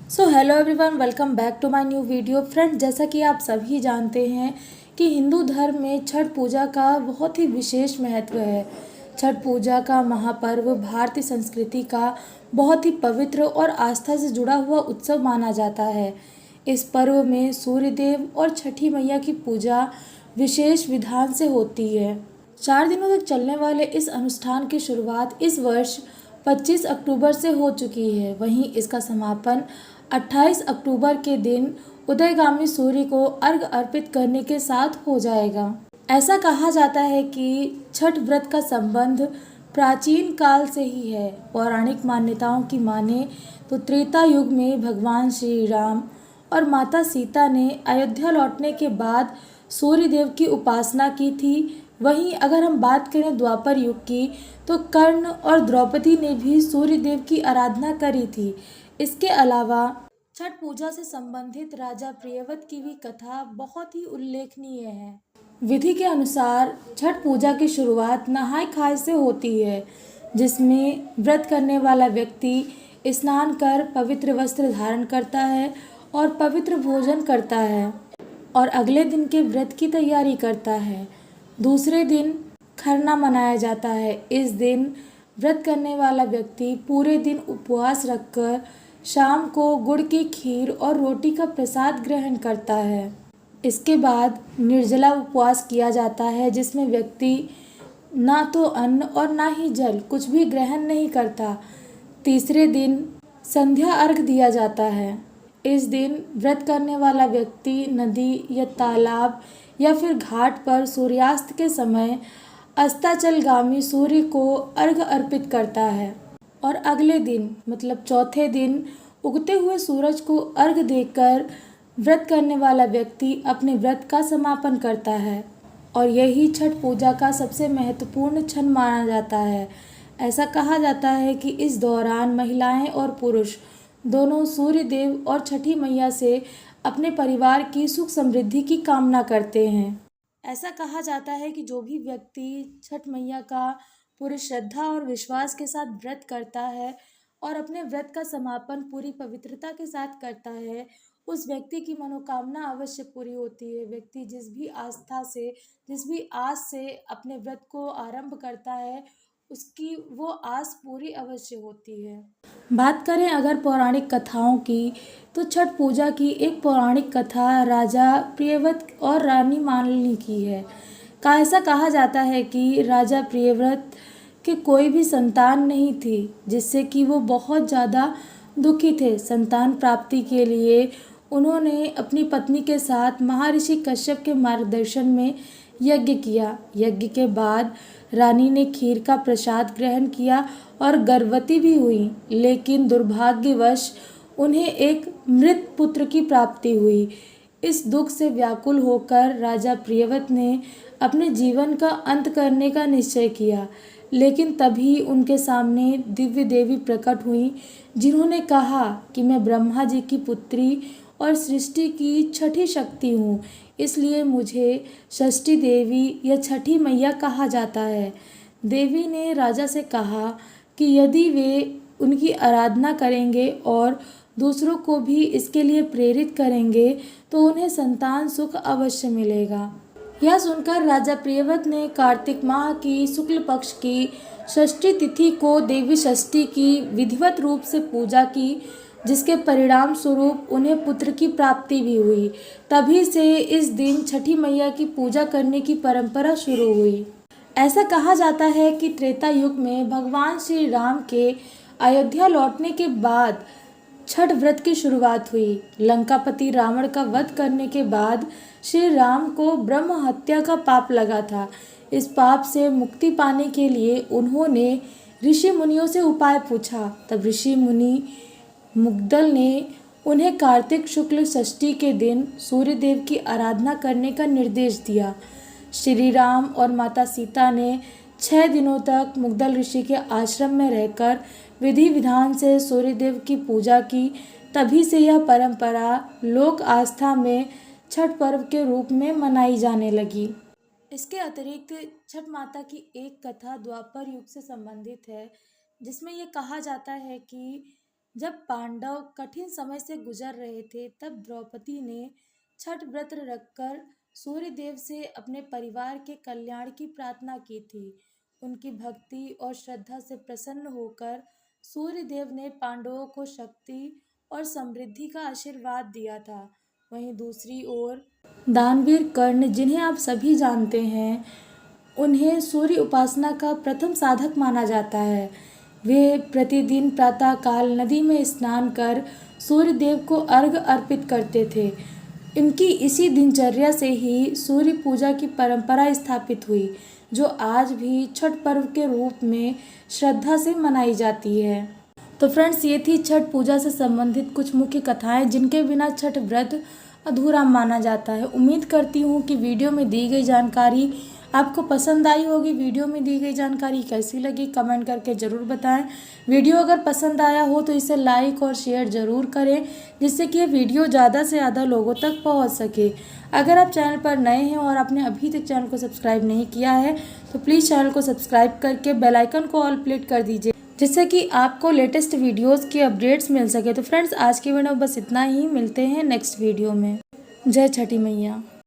So hello everyone, welcome back to my new video. Friends, जैसा कि आप सभी जानते हैं कि हिंदू धर्म में छठ पूजा का बहुत ही विशेष महत्व है। छठ पूजा का महापर्व भारतीय संस्कृति का बहुत ही पवित्र और आस्था से जुड़ा हुआ उत्सव माना जाता है। इस पर्व में सूर्य देव और छठी मैया की पूजा विशेष विधान से होती है। 4 दिनों तक चलने वाले इस अनुष्ठान की शुरुआत इस वर्ष 25 अक्टूबर से हो चुकी है। वहीं इसका समापन 28 अक्टूबर के दिन उदयगामी सूर्य को अर्घ्य अर्पित करने के साथ हो जाएगा। ऐसा कहा जाता है कि छठ व्रत का संबंध प्राचीन काल से ही है। पौराणिक मान्यताओं की माने तो त्रेता युग में भगवान श्री राम और माता सीता ने अयोध्या लौटने के बाद सूर्य देव की उपासना की थी। वहीं अगर हम बात करें द्वापर युग की, तो कर्ण और द्रौपदी ने भी सूर्य देव की आराधना करी थी। इसके अलावा छठ पूजा से संबंधित राजा प्रियव्रत की भी कथा बहुत ही उल्लेखनीय है। विधि के अनुसार छठ पूजा की शुरुआत नहाय खाय से होती है, जिसमें व्रत करने वाला व्यक्ति स्नान कर पवित्र वस्त्र धारण करता है और पवित्र भोजन करता है और अगले दिन के व्रत की तैयारी करता है। दूसरे दिन खरना मनाया जाता है। इस दिन व्रत करने वाला व्यक्ति पूरे दिन उपवास रखकर शाम को गुड़ की खीर और रोटी का प्रसाद ग्रहण करता है। इसके बाद निर्जला उपवास किया जाता है, जिसमें व्यक्ति ना तो अन्न और ना ही जल कुछ भी ग्रहण नहीं करता। तीसरे दिन संध्या अर्घ दिया जाता है। इस दिन व्रत करने वाला व्यक्ति नदी या तालाब या फिर घाट पर सूर्यास्त के समय अस्ताचलगामी सूर्य को अर्घ्य अर्पित करता है और अगले दिन मतलब चौथे दिन उगते हुए सूरज को अर्घ्य देकर व्रत करने वाला व्यक्ति अपने व्रत का समापन करता है और यही छठ पूजा का सबसे महत्वपूर्ण क्षण माना जाता है। ऐसा कहा जाता है कि इस दौरान महिलाएं और पुरुष दोनों सूर्य देव और छठी मैया से अपने परिवार की सुख समृद्धि की कामना करते हैं। ऐसा कहा जाता है कि जो भी व्यक्ति छठ मैया का पूरी श्रद्धा और विश्वास के साथ व्रत करता है और अपने व्रत का समापन पूरी पवित्रता के साथ करता है, उस व्यक्ति की मनोकामना अवश्य पूरी होती है। व्यक्ति जिस भी आस्था से, जिस भी आस से अपने व्रत को आरंभ करता है, उसकी वो आस पूरी अवश्य होती है। बात करें अगर पौराणिक कथाओं की, तो छठ पूजा की एक पौराणिक कथा राजा प्रियव्रत और रानी मालिनी की है। ऐसा कहा जाता है कि राजा प्रियव्रत के कोई भी संतान नहीं थी, जिससे कि वो बहुत ज़्यादा दुखी थे। संतान प्राप्ति के लिए उन्होंने अपनी पत्नी के साथ महर्षि कश्यप के मार्गदर्शन में यज्ञ किया। यज्ञ के बाद रानी ने खीर का प्रसाद ग्रहण किया और गर्भवती भी हुई, लेकिन दुर्भाग्यवश उन्हें एक मृत पुत्र की प्राप्ति हुई। इस दुख से व्याकुल होकर राजा प्रियव्रत ने अपने जीवन का अंत करने का निश्चय किया, लेकिन तभी उनके सामने दिव्य देवी प्रकट हुई, जिन्होंने कहा कि मैं ब्रह्मा जी की पुत्री और सृष्टि की छठी शक्ति हूँ, इसलिए मुझे षष्ठी देवी या छठी मैया कहा जाता है। देवी ने राजा से कहा कि यदि वे उनकी आराधना करेंगे और दूसरों को भी इसके लिए प्रेरित करेंगे, तो उन्हें संतान सुख अवश्य मिलेगा। यह सुनकर राजा प्रियव्रत ने कार्तिक माह की शुक्ल पक्ष की षष्ठी तिथि को देवी षष्ठी की विधिवत रूप से पूजा की, जिसके परिणाम स्वरूप उन्हें पुत्र की प्राप्ति भी हुई। तभी से इस दिन छठी मैया की पूजा करने की परंपरा शुरू हुई। ऐसा कहा जाता है कि त्रेता युग में भगवान श्री राम के अयोध्या लौटने के बाद छठ व्रत की शुरुआत हुई। लंकापति रावण का वध करने के बाद श्री राम को ब्रह्म हत्या का पाप लगा था। इस पाप से मुक्ति पाने के लिए उन्होंने ऋषि मुनियों से उपाय पूछा। तब ऋषि मुनि मुग्दल ने उन्हें कार्तिक शुक्ल षष्ठी के दिन सूर्य देव की आराधना करने का निर्देश दिया। श्री राम और माता सीता ने 6 दिनों तक मुग्दल ऋषि के आश्रम में रहकर विधि विधान से सूर्य देव की पूजा की। तभी से यह परंपरा लोक आस्था में छठ पर्व के रूप में मनाई जाने लगी। इसके अतिरिक्त छठ माता की एक कथा द्वापर युग से संबंधित है, जिसमें यह कहा जाता है कि जब पांडव कठिन समय से गुजर रहे थे तब द्रौपदी ने छठ व्रत रखकर सूर्य देव से अपने परिवार के कल्याण की प्रार्थना की थी। उनकी भक्ति और श्रद्धा से प्रसन्न होकर सूर्य देव ने पांडवों को शक्ति और समृद्धि का आशीर्वाद दिया था। वहीं दूसरी ओर दानवीर कर्ण, जिन्हें आप सभी जानते हैं, उन्हें सूर्य उपासना का प्रथम साधक माना जाता है। वे प्रतिदिन प्रातःकाल नदी में स्नान कर सूर्य देव को अर्घ्य अर्पित करते थे। इनकी इसी दिनचर्या से ही सूर्य पूजा की परंपरा स्थापित हुई, जो आज भी छठ पर्व के रूप में श्रद्धा से मनाई जाती है। तो फ्रेंड्स, ये थी छठ पूजा से संबंधित कुछ मुख्य कथाएं जिनके बिना छठ व्रत अधूरा माना जाता है। उम्मीद करती हूँ कि वीडियो में दी गई जानकारी आपको पसंद आई होगी। वीडियो में दी गई जानकारी कैसी लगी कमेंट करके ज़रूर बताएं। वीडियो अगर पसंद आया हो तो इसे लाइक और शेयर ज़रूर करें, जिससे कि ये वीडियो ज़्यादा से ज़्यादा लोगों तक पहुंच सके। अगर आप चैनल पर नए हैं और आपने अभी तक चैनल को सब्सक्राइब नहीं किया है तो प्लीज़ चैनल को सब्सक्राइब करके बेल आइकन को ऑल प्लेट कर दीजिए, जिससे कि आपको लेटेस्ट वीडियोज़ के अपडेट्स मिल सके। तो फ्रेंड्स, आज की वीडियो में बस इतना ही। मिलते हैं नेक्स्ट वीडियो में। जय छठी मैया।